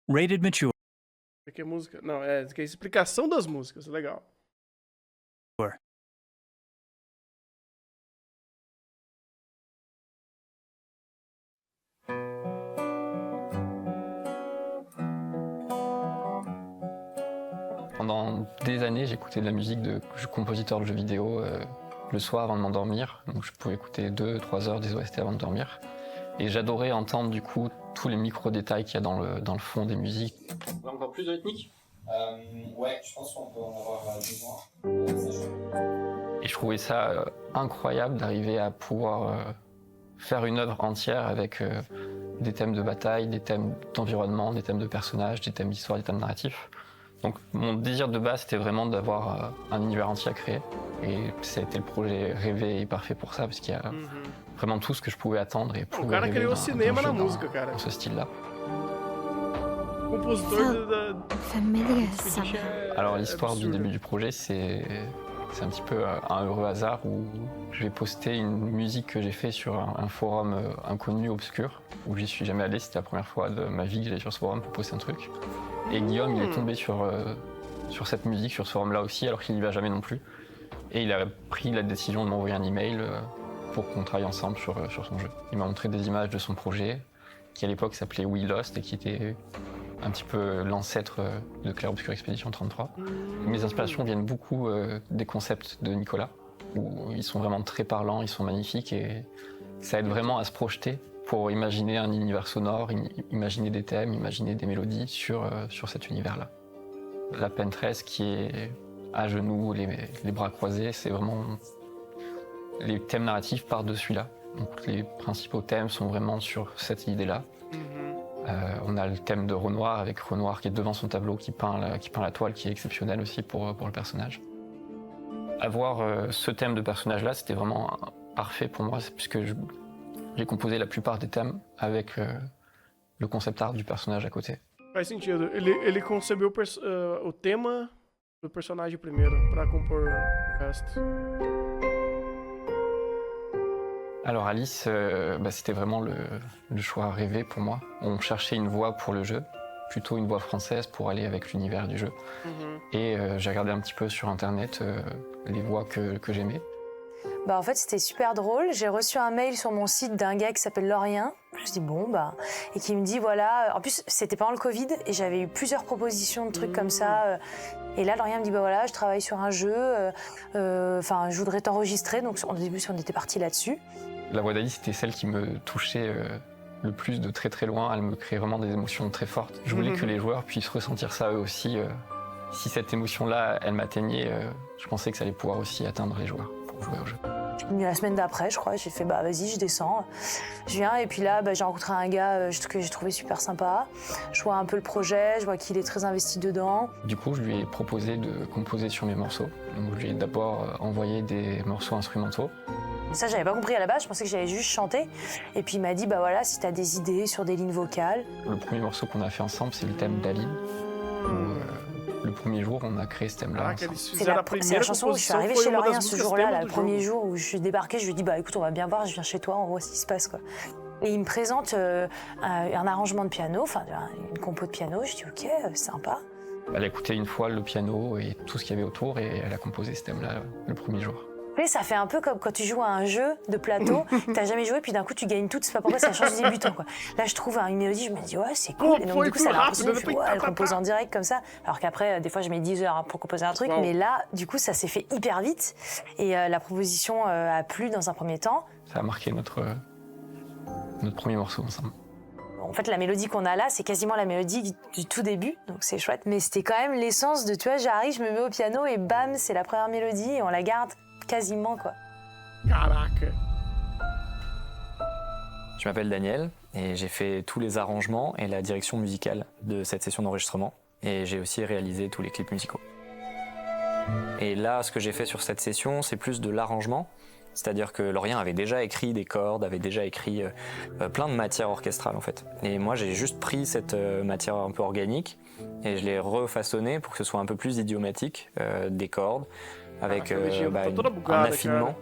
Rated mature. Que é música. Não, que é explicação das músicas. Legal. Pendant des années, j'écoutais de la musique de compositeurs de jeux vidéo le soir avant de m'endormir. Donc je pouvais écouter 2-3 heures des OST avant de dormir. Et j'adorais entendre du coup tous les micro-détails qu'il y a dans le fond des musiques. Encore plus de rythmique Ouais, je pense qu'on peut en avoir besoin. Et je trouvais ça incroyable d'arriver à pouvoir faire une œuvre entière avec des thèmes de bataille, des thèmes d'environnement, des thèmes de personnages, des thèmes d'histoire, des thèmes narratifs. Donc mon désir de base, c'était vraiment d'avoir un univers entier à créer. Et ça a été le projet rêvé et parfait pour ça, parce qu'il y a vraiment tout ce que je pouvais attendre et pouvais rêver d'un jeu dans ce style-là. Alors l'histoire du début du projet, c'est un petit peu un heureux hasard où je vais poster une musique que j'ai fait sur un forum inconnu, obscur, où j'y suis jamais allé. C'était la première fois de ma vie que j'allais sur ce forum pour poster un truc. Et Guillaume, il est tombé sur cette musique, sur ce forum-là aussi, alors qu'il n'y va jamais non plus. Et il a pris la décision de m'envoyer un email pour qu'on travaille ensemble sur son jeu. Il m'a montré des images de son projet, qui à l'époque s'appelait We Lost et qui était un petit peu l'ancêtre de Clair Obscur Expedition 33. Mes inspirations viennent beaucoup des concepts de Nicolas, où ils sont vraiment très parlants, ils sont magnifiques et ça aide vraiment à se projeter pour imaginer un univers sonore, imaginer des thèmes, imaginer des mélodies sur cet univers-là. La pentresse qui est à genoux, les bras croisés, c'est vraiment les thèmes narratifs par-dessus là. Donc les principaux thèmes sont vraiment sur cette idée-là. On a le thème de Renoir avec Renoir qui est devant son tableau, qui peint la toile, qui est exceptionnelle aussi pour le personnage. Avoir ce thème de personnage-là, c'était vraiment parfait pour moi, puisque j'ai composé la plupart des thèmes avec le concept art du personnage à côté. Faz sentido. Ele concebeu o tema do personagem primeiro, pra compor o resto. Alors Alice, c'était vraiment le choix rêvé pour moi. On cherchait une voix pour le jeu, plutôt une voix française pour aller avec l'univers du jeu. Et j'ai regardé un petit peu sur internet les voix que j'aimais. En fait, c'était super drôle. J'ai reçu un mail sur mon site d'un gars qui s'appelle Lorien. Je dis et qui me dit voilà. En plus, c'était pendant le Covid et j'avais eu plusieurs propositions de trucs comme ça. Et là, Lorien me dit je travaille sur un jeu. Je voudrais t'enregistrer. Donc au début, on était parti là-dessus. La voix d'Alice, c'était celle qui me touchait le plus de très très loin. Elle me créait vraiment des émotions très fortes. Je voulais que les joueurs puissent ressentir ça eux aussi. Si cette émotion-là, elle m'atteignait, je pensais que ça allait pouvoir aussi atteindre les joueurs pour jouer au jeu. La semaine d'après, je crois, j'ai fait vas-y, je descends. Je viens et puis là, j'ai rencontré un gars que j'ai trouvé super sympa. Je vois un peu le projet, je vois qu'il est très investi dedans. Du coup, je lui ai proposé de composer sur mes morceaux. Donc, je lui ai d'abord envoyé des morceaux instrumentaux. Ça, j'avais pas compris à la base, je pensais que j'allais juste chanter. Et puis il m'a dit, si t'as des idées sur des lignes vocales. Le premier morceau qu'on a fait ensemble, c'est le thème d'Aline. Le premier jour, on a créé ce thème-là. C'est la chanson où je suis arrivée chez Lorien ce jour-là, le premier jour où je suis débarquée, je lui ai dit, écoute, on va bien voir, je viens chez toi, on voit ce qui se passe, quoi. Et il me présente un arrangement de piano, une compo de piano, je dis, ok, sympa. Elle a écouté une fois le piano et tout ce qu'il y avait autour et elle a composé ce thème-là le premier jour. Ça fait un peu comme quand tu joues à un jeu de plateau, t'as jamais joué, puis d'un coup tu gagnes tout, c'est pas pourquoi ça change du débutant, quoi. Là je trouve une mélodie, je me dis c'est cool, et donc du coup ça a l'impression que elle compose en direct comme ça, alors qu'après des fois je mets 10 heures pour composer un truc, mais là du coup ça s'est fait hyper vite, et la proposition a plu dans un premier temps. Ça a marqué notre premier morceau ensemble. En fait, la mélodie qu'on a là, c'est quasiment la mélodie du tout début, donc c'est chouette, mais c'était quand même l'essence de, j'arrive, je me mets au piano et bam, c'est la première mélodie et on la garde quasiment, quoi. Caraca. Je m'appelle Daniel et j'ai fait tous les arrangements et la direction musicale de cette session d'enregistrement. Et j'ai aussi réalisé tous les clips musicaux. Et là, ce que j'ai fait sur cette session, c'est plus de l'arrangement. C'est-à-dire que Lorien avait déjà écrit des cordes, avait déjà écrit plein de matière orchestrale en fait. Et moi, j'ai juste pris cette matière un peu organique et je l'ai refaçonnée pour que ce soit un peu plus idiomatique, des cordes, avec un affinement.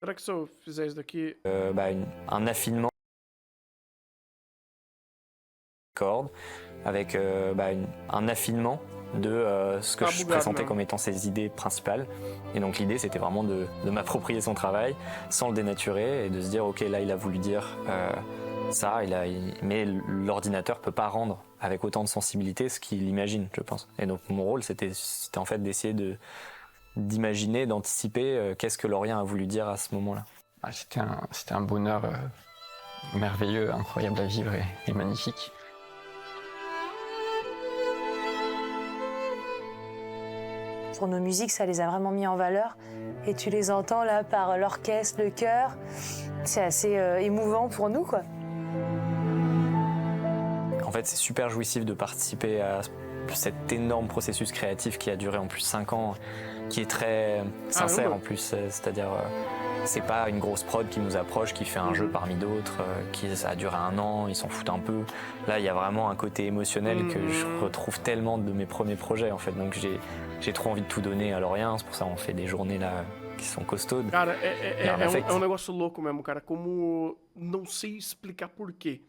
Será que se eu fizer isso daqui... un affinement cordes, avec un affinement de ce que je présentais comme étant ses idées principales. Et donc l'idée, c'était vraiment de m'approprier son travail sans le dénaturer et de se dire, ok, là, il a voulu dire ça, mais l'ordinateur peut pas rendre avec autant de sensibilité ce qu'il imagine, je pense. Et donc mon rôle, c'était en fait d'essayer d'imaginer, d'anticiper qu'est-ce que Laurien a voulu dire à ce moment-là. C'était un bonheur merveilleux, incroyable à vivre et magnifique. Pour nos musiques, ça les a vraiment mis en valeur. Et tu les entends là par l'orchestre, le chœur. C'est assez émouvant pour nous, quoi. En fait, c'est super jouissif de participer à cet énorme processus créatif qui a duré en plus 5 ans, qui est très sincère en plus. C'est-à-dire, c'est pas une grosse prod qui nous approche, qui fait un jeu parmi d'autres, ça a duré 1 an, ils s'en foutent un peu. Là, il y a vraiment un côté émotionnel que je retrouve tellement de mes premiers projets, en fait. Donc j'ai trop envie de tout donner à Laurien, c'est pour ça qu'on fait des journées là que são costaudes. Cara, é um negócio louco mesmo, cara. Como não sei explicar por quê,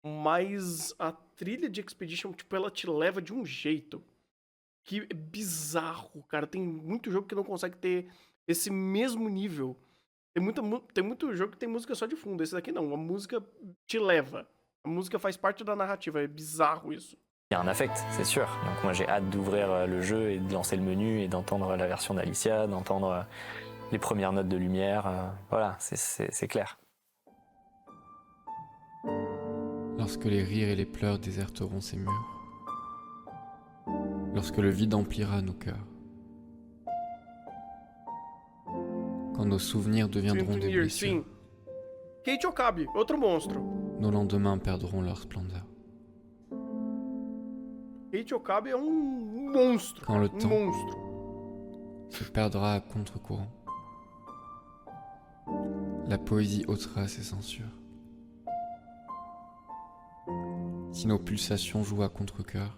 mas a trilha de Expedition, tipo, ela te leva de um jeito que é bizarro, cara. Tem muito jogo que não consegue ter esse mesmo nível. Tem muito jogo que tem música só de fundo. Esse daqui não. A música te leva. A música faz parte da narrativa. É bizarro isso. Il y a un affect, c'est sûr. Donc moi j'ai hâte d'ouvrir le jeu et de lancer le menu et d'entendre la version d'Alicia, d'entendre les premières notes de lumière. Voilà, c'est clair. Lorsque les rires et les pleurs déserteront ces murs, lorsque le vide emplira nos cœurs, quand nos souvenirs deviendront des blessures, Sim. Kate Okabe, outro monstro. nos lendemains perdront leur splendeur. Kate Okabe é um monstro. Quand le Um temps monstro. se perdra à contre-courant, la poésie ôtera ses censures. Si nos pulsations jouent à contre-cœur,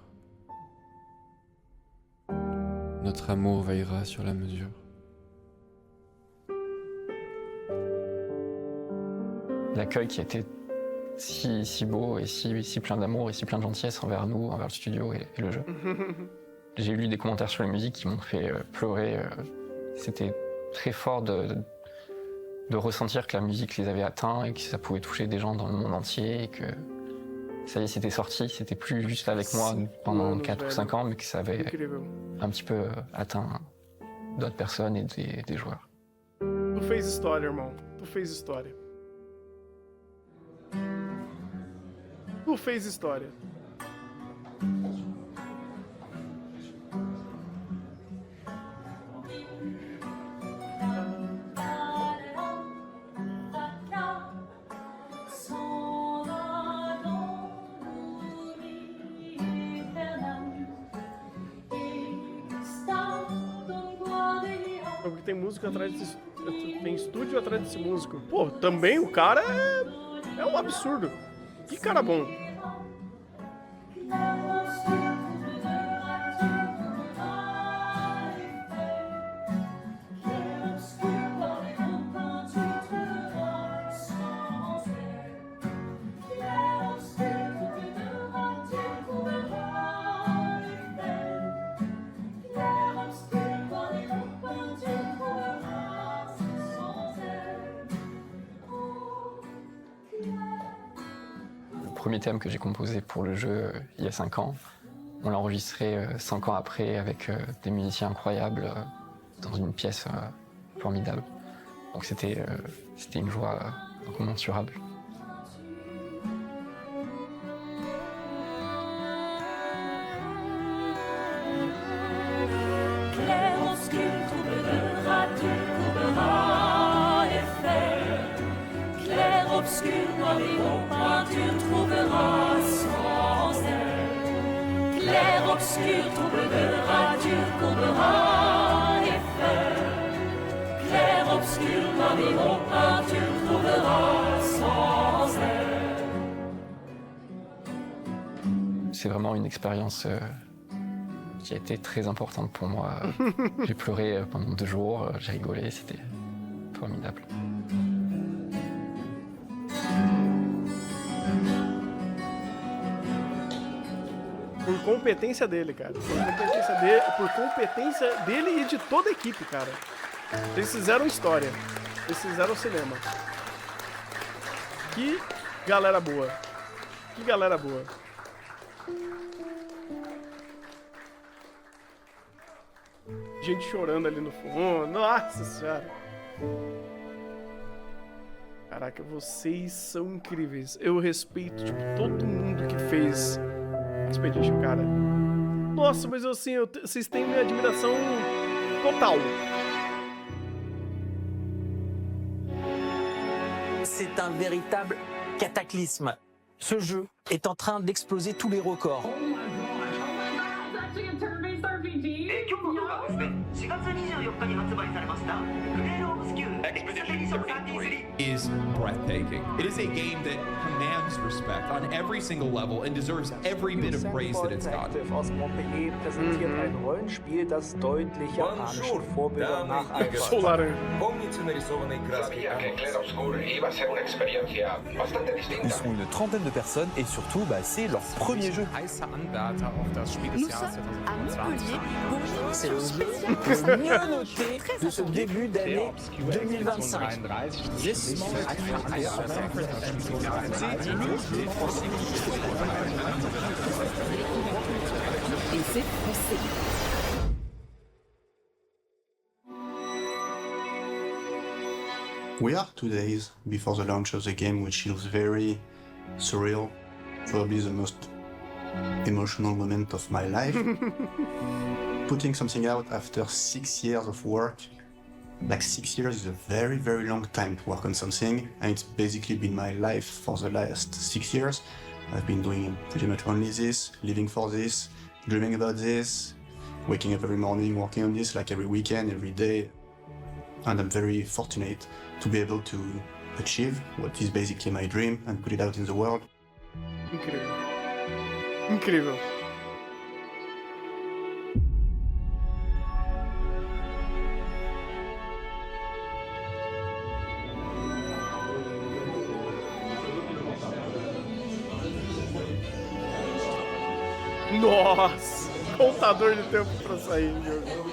notre amour veillera sur la mesure. L'accueil qui a été si beau et si plein d'amour et si plein de gentillesse envers nous, envers le studio et le jeu. J'ai lu des commentaires sur la musique qui m'ont fait pleurer. C'était très fort de ressentir que la musique les avait atteints et que ça pouvait toucher des gens dans le monde entier et que ça y est, c'était sorti, c'était plus juste avec moi pendant 4 ou 5 ans, mais que ça avait Incrível. un petit peu atteint d'autres personnes et des joueurs. Tu fez história, irmão. Tu fez história. Tu fez história. Porque tem música atrás desse. Tem estúdio atrás desse músico. Pô, também o cara é um absurdo. Que cara bom. Le premier thème que j'ai composé pour le jeu il y a 5 ans, on l'a enregistré 5 ans après avec des musiciens incroyables dans une pièce formidable. Donc c'était une joie incommensurable. Clair obscur, troublera-tu, courbera l'effet. Clair obscur, noir et opaque, tu trouveras sans elle. Clair obscur, troublera-tu, courbera l'effet. Clair obscur, noir et opaque, tu trouveras sans elle. C'est vraiment une expérience qui a été très importante pour moi. J'ai pleuré pendant 2 jours, j'ai rigolé, c'était formidable. Por competência dele, cara. Por competência dele e de toda a equipe, cara. Eles fizeram história. Eles fizeram cinema. Que galera boa. Que galera boa. Gente chorando ali no fundo. Nossa senhora. Caraca, vocês são incríveis. Eu respeito, tipo, todo mundo que fez Expedition, cara. Nossa, mas assim, vocês têm minha admiração total. C'est un véritable cataclysme. Ce jeu est en train d'exploser tous les records. Is breathtaking. It is a game that commands respect on every single level and deserves every bit of praise that it's gotten. Aus Montpellier präsentiert ein Rollenspiel, das deutlich japanische Vorbilder nacheilt. Ils sont une trentaine de personnes et surtout, c'est leur premier jeu. Nous sommes à Montpellier pour C'est le jeu le mieux noté de ce début d'année 2025. et c'est français. We are 2 days before the launch of the game, which feels very surreal, probably the most emotional moment of my life. Putting something out after 6 years of work, like 6 years is a very, very long time to work on something, and it's basically been my life for the last 6 years. I've been doing pretty much only this, living for this, dreaming about this, waking up every morning, working on this, like every weekend, every day. And I'm very fortunate to be able to achieve what is basically my dream and put it out in the world. Incrível. Incrível. Nossa! Contador de tempo pra sair, jogo.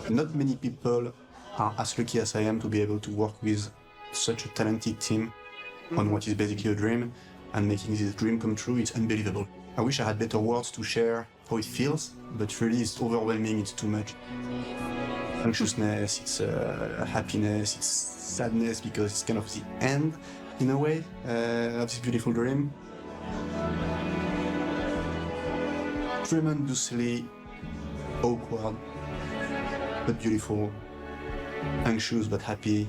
Not many people are as lucky as I am to be able to work with such a talented team on what is basically a dream, and making this dream come true. It's unbelievable. I wish I had better words to share how it feels, but really it's overwhelming, it's too much. Anxiousness, it's happiness, it's sadness, because it's kind of the end, in a way, of this beautiful dream. Tremendously awkward, but beautiful, anxious but happy,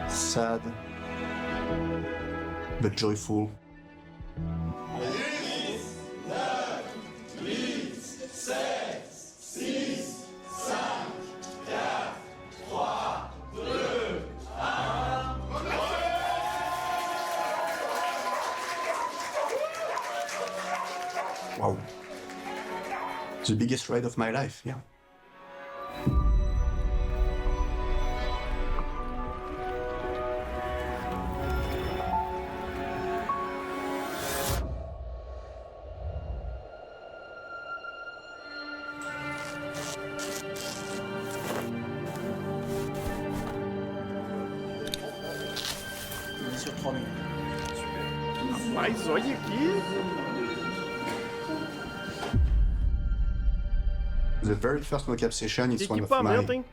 sad but joyful. Wow. The biggest ride of my life, yeah. Sur 3 minutes. Mas olha aqui. The very first mocap session is one of Equipamento, my hein?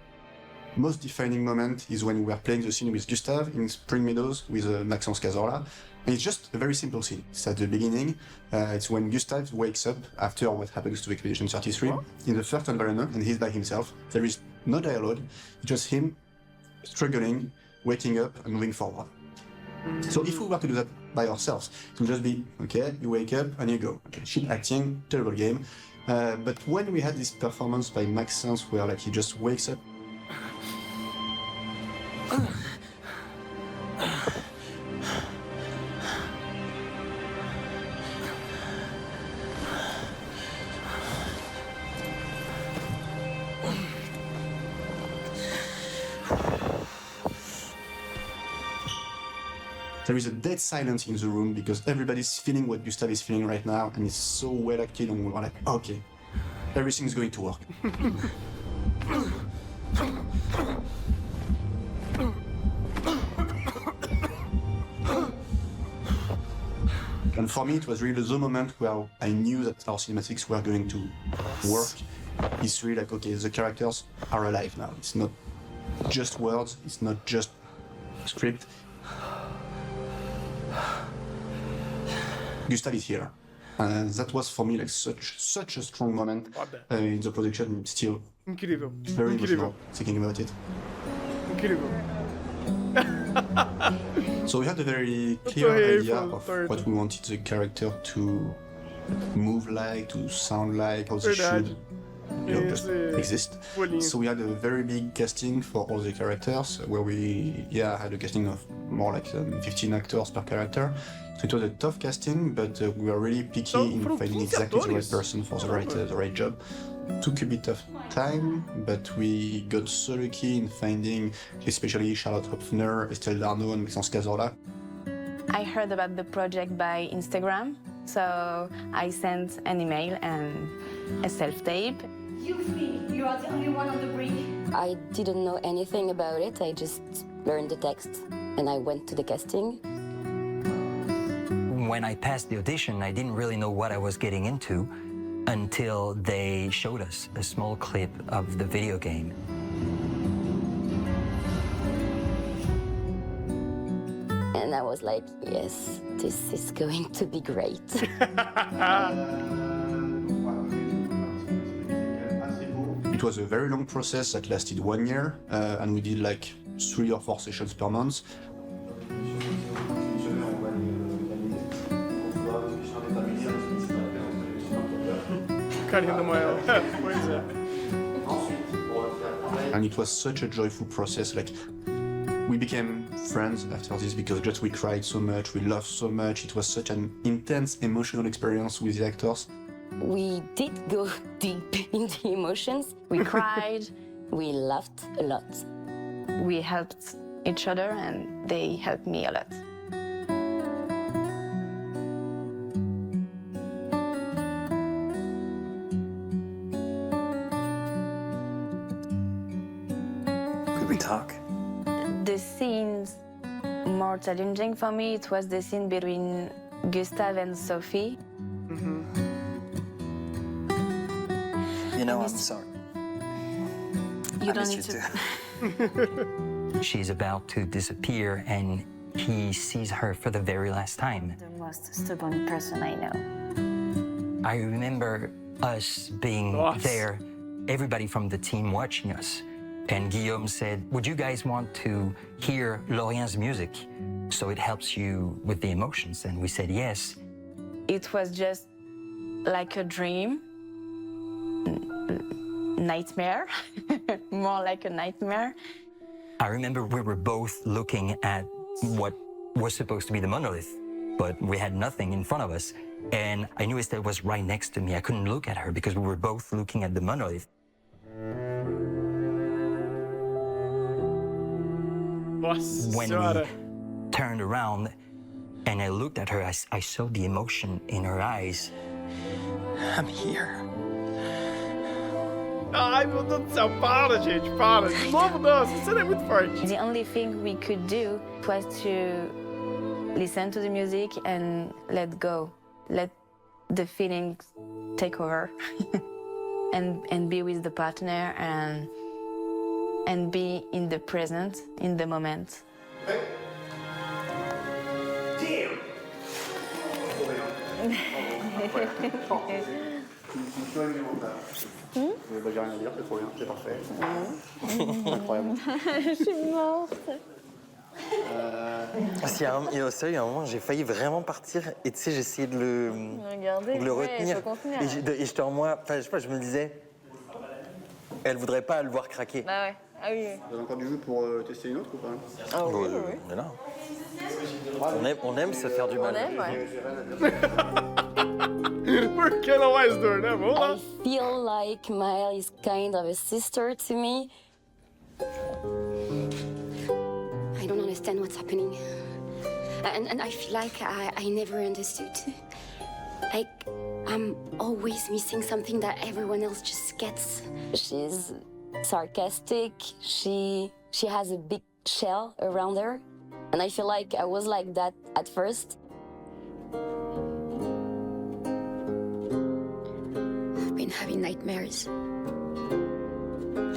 most defining moment is when we were playing the scene with Gustav in Spring Meadows with Maxence Cazorla. And it's just a very simple scene. It's at the beginning. It's when Gustav wakes up after what happens to Expedition 33 in the first environment, and he's by himself. There is no dialogue, just him struggling, waking up and moving forward. So if we were to do that by ourselves, it would just be, okay, you wake up and you go. Okay, shit acting, terrible game. But when we had this performance by Maxence where like he just wakes up. There is a dead silence in the room because everybody's feeling what Gustav is feeling right now, and it's so well acted, and we're like, okay, everything's going to work. And for me, it was really the moment where I knew that our cinematics were going to work. It's really like, okay, the characters are alive now. It's not just words, it's not just script. Gustav is here. That was for me like such a strong moment in the production. Still Incrível. very Incrível. emotional thinking about it. Incrível. So we had a very clear idea of what we wanted the character to move like, to sound like, how they should just exist. So we had a very big casting for all the characters, where we had a casting of more like 15 actors per character. So it was a tough casting, but we were really picky in finding exactly the right person for the right job. Took a bit of time, but we got so lucky in finding especially Charlotte Hopfner, Estelle Darnaud, and Maxence Cazorla. I heard about the project by Instagram, so I sent an email and a self-tape. You think you are the only one on the brink? I didn't know anything about it. I just learned the text and I went to the casting. When I passed the audition, I didn't really know what I was getting into until they showed us a small clip of the video game. And I was like, yes, this is going to be great. It was a very long process that lasted 1 year, and we did like 3 or 4 sessions per month. And it was such a joyful process. Like, we became friends after this because just we cried so much, we laughed so much. It was such an intense emotional experience with the actors. We did go deep in the emotions. We cried. We laughed a lot. We helped each other and they helped me a lot. Could we talk? The scenes more challenging for me, it was the scene between Gustav and Sophie. You know, I'm sorry. You don't need to. She's about to disappear and he sees her for the very last time. The most stubborn person I know. I remember us being there, everybody from the team watching us. And Guillaume said, would you guys want to hear Lorien's music so it helps you with the emotions? And we said yes. It was just like a dream. Nightmare, more like a nightmare. I remember we were both looking at what was supposed to be the monolith, but we had nothing in front of us. And I knew Estelle was right next to me. I couldn't look at her because we were both looking at the monolith. When we turned around and I looked at her, I saw the emotion in her eyes. I'm here. Ai, meu Deus do céu, para, gente, para. De novo, não, essa cena é muito forte. The only thing we could do was to listen to the music and let go. Let the feelings take over. and be with the partner and be in the present, in the moment. Damn! J'ai rien à dire, c'est trop bien, c'est parfait. Incroyable. Je suis morte. Il y a un moment, j'ai failli vraiment partir et tu sais, j'ai essayé de le retenir. Et j'étais en moi, enfin, je sais pas, je me disais, elle voudrait pas le voir craquer. Bah ouais, ah oui. Vous avez encore du jeu pour tester une autre ou pas? Ah oui, oui. On est là. On aime se faire du mal. On aime, ouais. Por que não mais dor, né? Vamos lá. I feel like Maëlle is kind of a sister to me. understand what's happening. And I feel like I never understood. Like, I'm always missing something that everyone else just gets. She's sarcastic. She has a big shell around her. And I feel like I was like that at first. I've been having nightmares.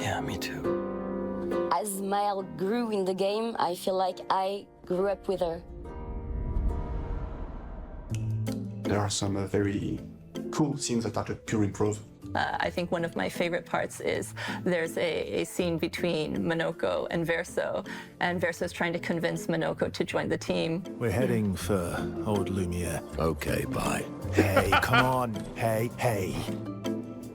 Yeah, me too. As Mile grew in the game, I feel like I grew up with her. There are some very cool scenes that are just pure improv. I think one of my favorite parts is there's a scene between Monoko and Verso, and Verso's trying to convince Monoko to join the team. We're heading for Old Lumiere. Okay, bye. Hey, come on. Hey.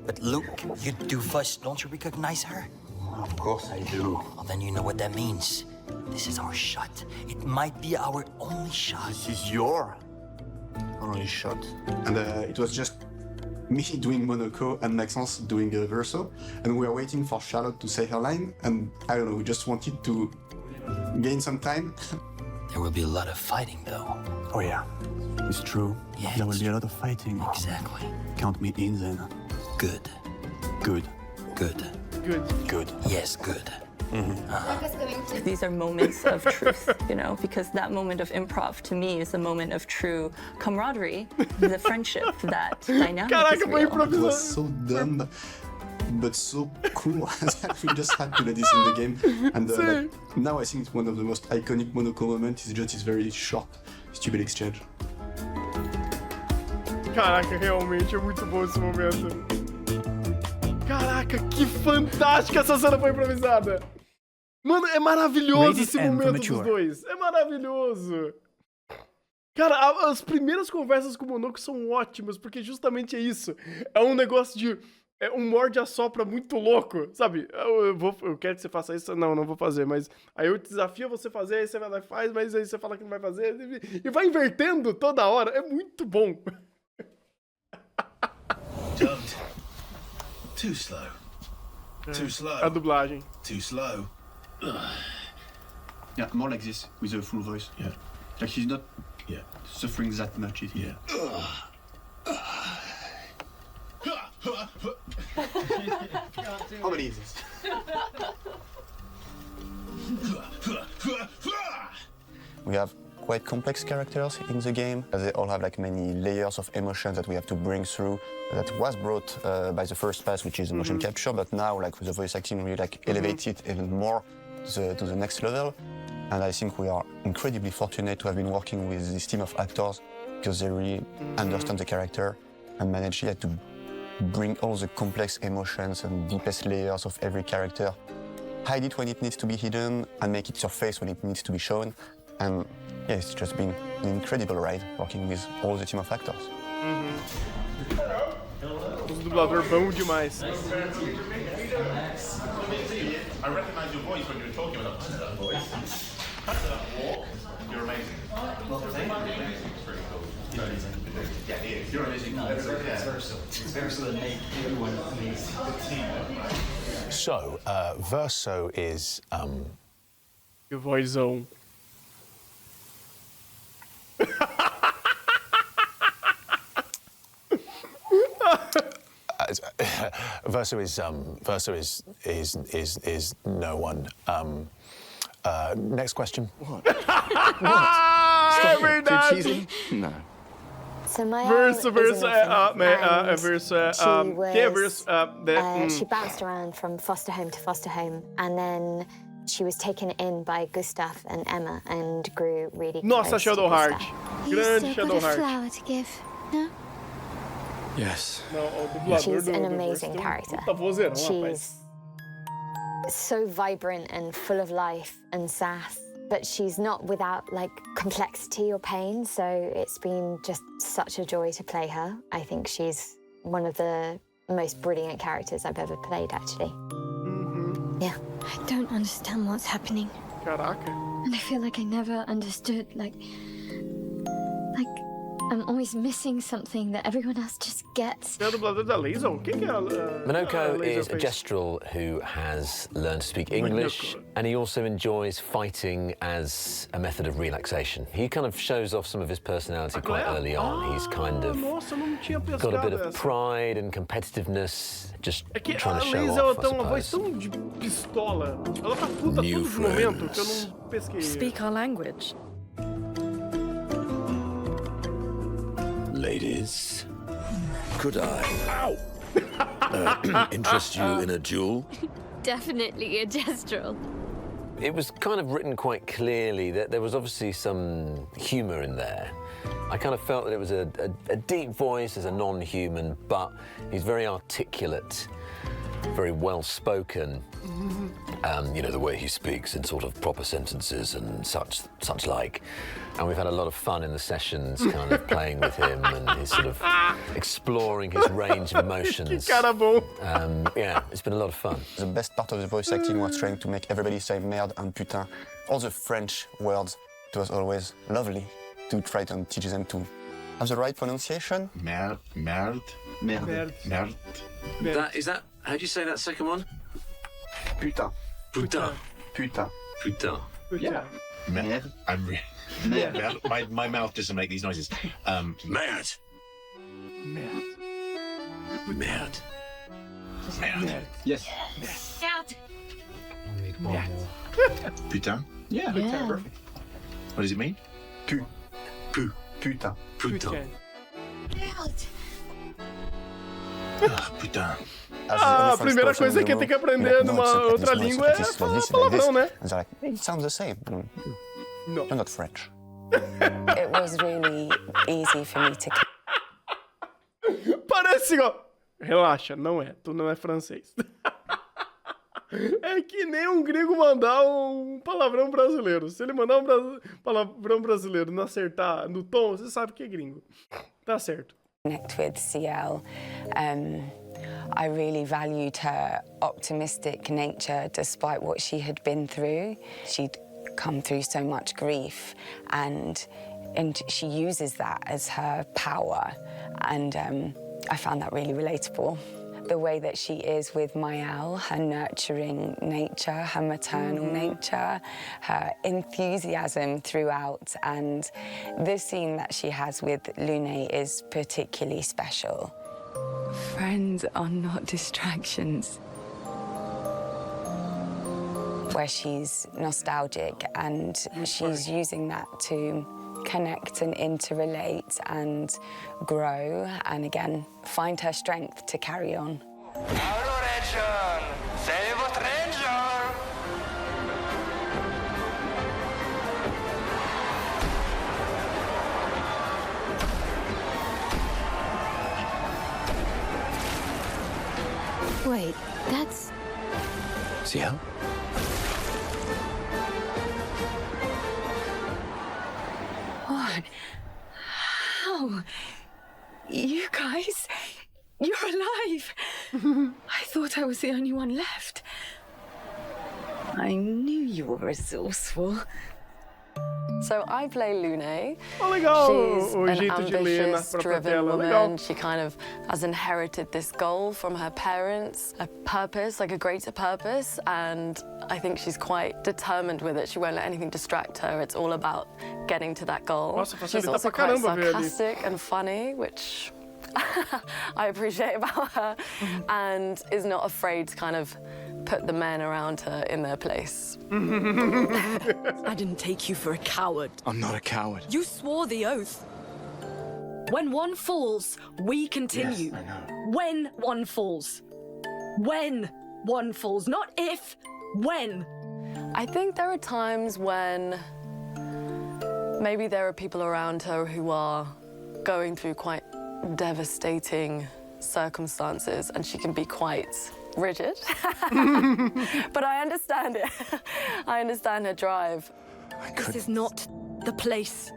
But Luke, you do first, don't you recognize her? Of course I do. Well, then you know what that means. This is our shot. It might be our only shot. This is your only shot. And it was just me doing Monoko and Maxence doing Verso, and we were waiting for Charlotte to say her line, and I don't know, we just wanted to gain some time. There will be a lot of fighting, though. Oh yeah, it's true. Yeah, there will be a lot of fighting. Exactly. Count me in then. Good. Good. Good. Good. Good. Yes, good. These are moments of truth, you know, because that moment of improv to me is a moment of true camaraderie, the friendship, that dynamic is real. It was so dumb, but so cool that we just had to let this in the game. And like, now I think it's one of the most iconic Monoko moments is just this very short, stupid exchange. Caraca, realmente é muito bom esse momento. Caraca, que fantástica essa cena foi improvisada. Mano, é maravilhoso esse momento dos dois. É maravilhoso. Cara, as primeiras conversas com o Monoko são ótimas, porque justamente é isso. É um negócio de... É um morde-a-sopra muito louco, sabe? Eu quero que você faça isso. Não vou fazer, mas... Aí eu desafio você fazer, aí você vai lá e faz, mas aí você fala que não vai fazer. E vai invertendo toda hora. É muito bom. Don't. Too slow. Too slow. A dublagem. Too slow. Yeah, more like this, with a full voice. Yeah. Like she's not suffering that much. Yeah. How many is this? We have quite complex characters in the game. They all have like many layers of emotions that we have to bring through. That was brought by the first pass, which is motion capture, but now like with the voice acting, we like elevate it even more to the next level. And I think we are incredibly fortunate to have been working with this team of actors because they really understand the character and manage to bring all the complex emotions and deepest layers of every character. Hide it when it needs to be hidden and make it surface when it needs to be shown. And yeah, it's just been an incredible ride working with all the team of actors. Os dubladores bom demais. I recognize your voice when you're talking about that voice. That walk, you're amazing. Well, thank you. It's pretty cool. Yeah, he is. You're amazing. No, it's Verso. It's Verso that made everyone amazing. The team. So, Verso is Your voicezão. Verso is no one. Next question. What? É verdade. No. So my Verso é Verso. She bounced around from foster home to foster home, and then she was taken in by Gustav and Emma and grew really Nossa, close Shadow to Heart. Gustav. Grande Shadow Heart. flower to give, no? Yes. She's an amazing character. She's so vibrant and full of life and sass, but she's not without like complexity or pain, so it's been just such a joy to play her. I think she's one of the most brilliant characters I've ever played, actually. Yeah. I don't understand what's happening. Caraca. And I feel like I never understood, like I'm always missing something that everyone else just gets. É a dubladora da Laser? Quem que é a Minoko is a gestural who has learned to speak English, and he also enjoys fighting as a method of relaxation. He kind of shows off some of his personality quite early on. He's kind of got a bit of pride and competitiveness, just trying to show off, tem uma voz tão de pistola. Ela tá puta todo momento que eu não pesquei. Speak our language. Ladies, could I interest you in a duel? Definitely a gestural. It was kind of written quite clearly that there was obviously some humour in there. I kind of felt that it was a deep voice as a non-human, but he's very articulate, very well-spoken. You know, the way he speaks in sort of proper sentences and such like. And we've had a lot of fun in the sessions kind of playing with him and he's sort of exploring his range of emotions. Yeah, it's been a lot of fun. The best part of the voice acting was trying to make everybody say merde and putain. All the French words, it was always lovely to try to teach them to have the right pronunciation. Merde. Is that, how do you say that second one? Putain. Yeah. Merde. Merde. My mouth doesn't make these noises. Merde. Yes. Merde. Putain. Yeah. Perfect. What does it mean? Putain. Putain. A primeira coisa que tem que aprender numa outra língua é falar palavrão, né? It sounds the same. No. You're not French. It was really easy for me to... Parece igual. Relaxa, não é. Tu não é francês. É que nem um gringo mandar um palavrão brasileiro. Se ele mandar um palavrão brasileiro e não acertar no tom, você sabe que é gringo. Tá certo. Connect with CL. I really valued her optimistic nature despite what she had been through. She'd come through so much grief and she uses that as her power, and I found that really relatable. The way that she is with Mayal, her nurturing nature, her maternal nature, her enthusiasm throughout, and the scene that she has with Lune is particularly special. Friends are not distractions. Where she's nostalgic and she's using that to connect and interrelate and grow and again find her strength to carry on. Wait, that's... CL? What? How? You guys? You're alive! I thought I was the only one left. I knew you were resourceful. So I play Lune. Oh, legal. She's an ambitious, driven woman. She kind of has inherited this goal from her parents, a purpose, like a greater purpose, and I think she's quite determined with it. She won't let anything distract her. It's all about getting to that goal. She's also quite sarcastic and funny, which I appreciate about her, and is not afraid to kind of put the men around her in their place. I didn't take you for a coward. I'm not a coward. You swore the oath. When one falls, we continue. Yes, I know. When one falls. When one falls. Not if, when. I think there are times when maybe there are people around her who are going through quite devastating circumstances and she can be quite rigid. But I understand it. I understand her drive. This is not the place.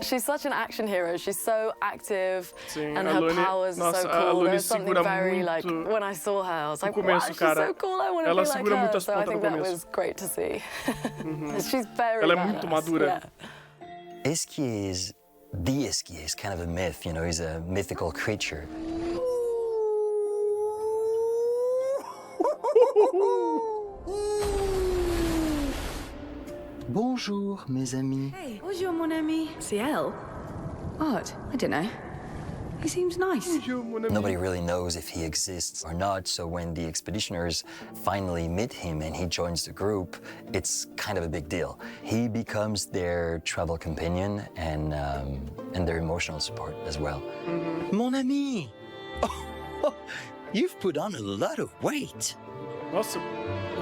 She's such an action hero. She's so active and her powers are so cool. There's something very like, when I saw her, I was like, wow, she's so cool, I want to be like her. So I think that was great to see. She's very badass. Ela é muito madura. Est-ce qui est the Esquier is kind of a myth, you know, he's a mythical creature. Bonjour, mes amis. Hey, bonjour, mon ami. C'est elle? Odd. I don't know. He seems nice. Nobody really knows if he exists or not, so when the expeditioners finally meet him and he joins the group, it's kind of a big deal. He becomes their travel companion and their emotional support as well. Mon ami! Oh, you've put on a lot of weight. Nossa, I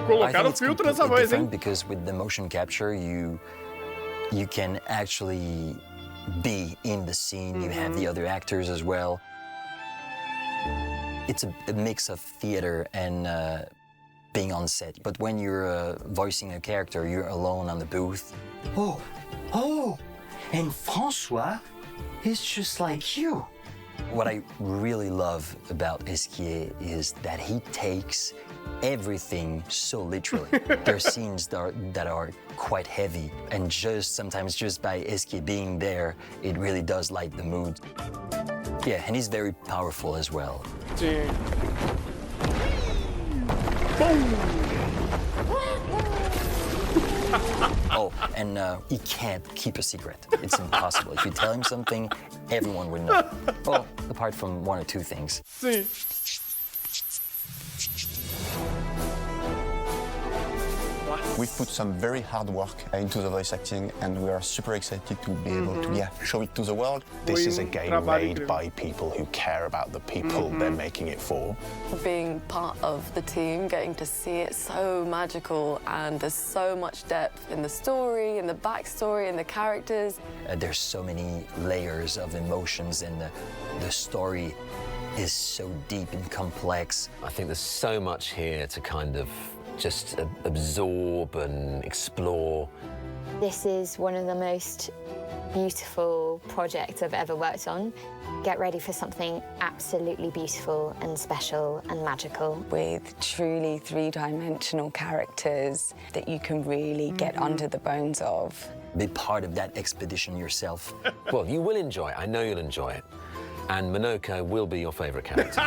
colocaram think it's filtro nessa completely voz, hein? different because with the motion capture, you can actually be in the scene. You have the other actors as well. It's a mix of theater and being on set. But when you're voicing a character, you're alone on the booth. Oh, and François is just like you. What I really love about Esquier is that he takes everything so literally. There are scenes that are quite heavy, and sometimes just by Esquier being there, it really does light the mood. Yeah, and he's very powerful as well. Sim. Oh, and he can't keep a secret. It's impossible. If you tell him something, everyone would know. Well, apart from one or two things. Sim. We've put some very hard work into the voice acting, and we are super excited to be able to show it to the world. This is a game made by people who care about the people they're making it for. Being part of the team, getting to see it so magical, and there's so much depth in the story, in the backstory, in the characters. There's so many layers of emotions, and the story is so deep and complex. I think there's so much here to kind of just absorb and explore. This is one of the most beautiful projects I've ever worked on. Get ready for something absolutely beautiful and special and magical. With truly three-dimensional characters that you can really get under the bones of. Be part of that expedition yourself. Well, you will enjoy it. I know you'll enjoy it. And Minoko will be your favourite character.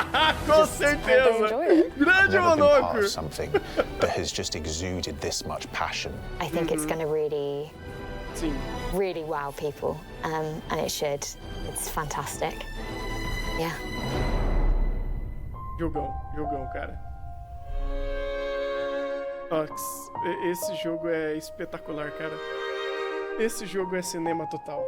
Com certeza. Grande Never been part Minoko. of something that has just exuded this much passion. I think it's going to really, Sim. really wow people, and it should. It's fantastic. Yeah. Jogão, cara. Esse jogo é espetacular, cara. Esse jogo é cinema total.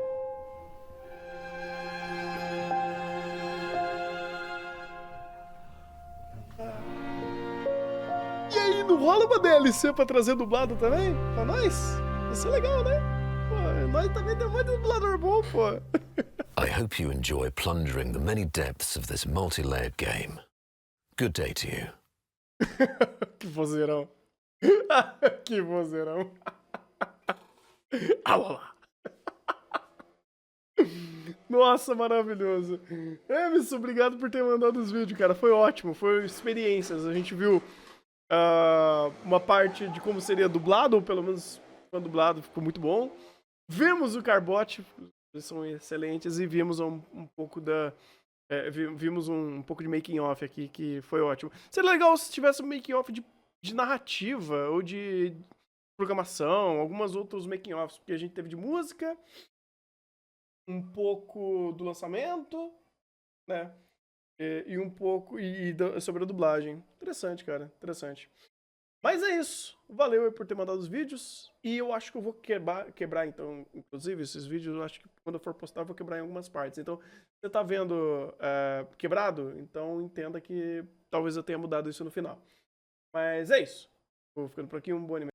E aí, não rola uma DLC pra trazer dublado também? Pra nós? Vai ser legal, né? Pô, nós também temos muito dublador bom, pô. I hope you enjoy plundering the many depths of this multi-layered game. Good day to you. Que vozeirão. Que vozeirão. Ah lá. Nossa, maravilhoso. Emerson, obrigado por ter mandado os vídeos, cara. Foi ótimo, foi experiências. A gente viu uma parte de como seria dublado, ou pelo menos quando dublado ficou muito bom. Vimos o Carbote, eles são excelentes, e vimos um pouco da... vimos um pouco de making off aqui, que foi ótimo. Seria legal se tivesse um making off de narrativa, ou de programação, algumas outros making offs, porque a gente teve de música, um pouco do lançamento, né? E um pouco sobre a dublagem. Interessante, cara. Interessante. Mas é isso. Valeu aí por ter mandado os vídeos. E eu acho que eu vou quebrar então, inclusive, esses vídeos. Eu acho que quando eu for postar, eu vou quebrar em algumas partes. Então, se você tá vendo quebrado, então entenda que talvez eu tenha mudado isso no final. Mas é isso. Vou ficando por aqui. Um bom anime.